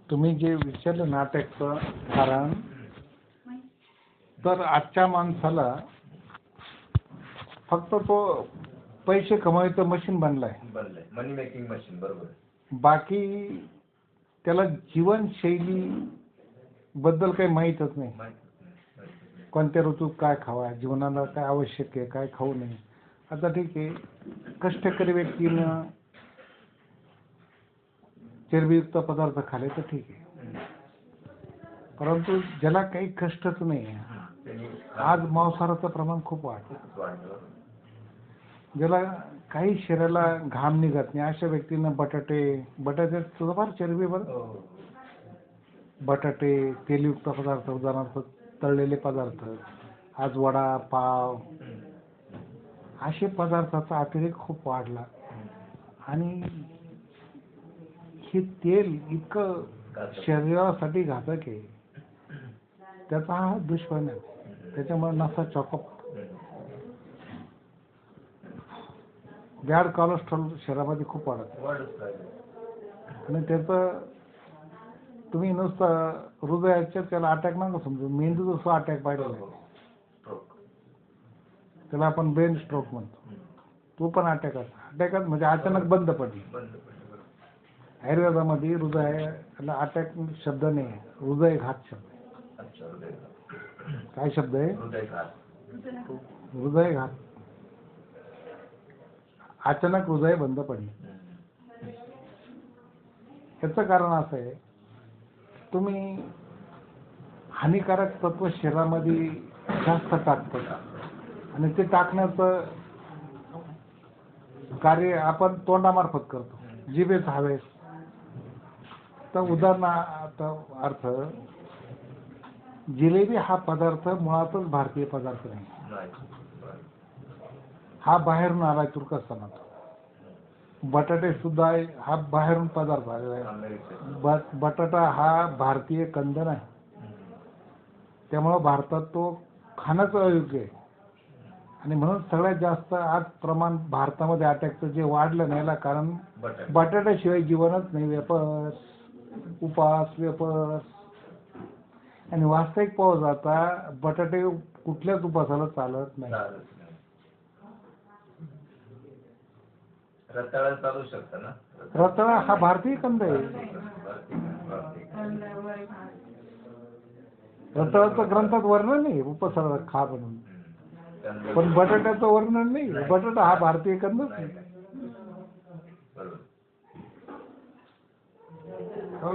तुम्ही जे विचारलं नाटकचं कारण, तर आजच्या माणसाला फक्त तो पैसे कमवायचं मशीन बनलाय, मनी मेकिंग मशीन. बरोबर. बाकी त्याला जीवनशैली बद्दल काही माहीतच नाही. कोणत्या ऋतूत काय खावा, जीवनाला काय आवश्यक आहे, काय खाऊ नये. आता ठीक आहे, कष्टकरी व्यक्तीनं चरबीयुक्त पदार्थ खाले तर ठीक आहे, परंतु ज्याला काही कष्टच नाही, आज मांसाहाराचं प्रमाण खूप वाढलं. ज्याला काही शरीराला घाम निघत नाही अशा व्यक्तींना बटाट्यात सुद्धा फार चरबी. बरं, बटाटे, तेलयुक्त पदार्थ, उदाहरणार्थ तळलेले पदार्थ, आज वडा पाव, असे पदार्थाचा अतिरेक खूप वाढला. आणि हे तेल इतकं शरीरासाठी घातक आहे, त्याचा हा दुष्परिणाम. त्याच्यामुळे नसा चॉकअप, बॅड कोलेस्ट्रॉल शरीरामध्ये खूप वाढत. आणि त्याचं तुम्ही नुसतं हृदयाच्या त्याला अटॅक नका समजू, मेंदूचा सुद्धा अटॅक पाहिजे, त्याला आपण ब्रेन स्ट्रोक म्हणतो. तो पण अटॅकात म्हणजे अचानक बंद पडली. आयुर्वेदामध्ये हृदयाला अटॅक शब्द नाही, हृदयघात शब्द आहे. काय शब्द आहे? हृदयघात. अचानक हृदय बंद पडले. याचं कारण असं आहे, तुम्ही हानिकारक तत्व शरीरामध्ये जास्त टाकतात आणि ते टाकण्याचं कार्य आपण तोंडामार्फत करतो, जिभेत हवेस. तर उदाहरणार्थ जिलेबी हा पदार्थ मुळातच भारतीय पदार्थ नाही, हा बाहेरून आला, तुर्कस्तानात. बटाटे सुद्धा हा बाहेरून पदार्थ आलेला आहे. बटाटा हा भारतीय कंद नाही, त्यामुळं भारतात तो खाणंच अयोग्य आहे. आणि म्हणून सगळ्यात जास्त आज प्रमाण भारतामध्ये अटॅकचं जे वाढलं नाही, याला कारण बटाट्याशिवाय जीवनच नाही. वेपर्स, उपास, वेपर्स. आणि वास्तविक पाहू जाता बटाटे कुठल्याच उपासाला चालत नाही. रताळा चालू शकतं ना? रताळा हा भारतीय कंद आहे. रताळाचं ग्रंथात वर्णन नाही उपासाला खा म्हणून, पण बटाट्याचं वर्णन नाही. बटाटा हा भारतीय कंदच नाही.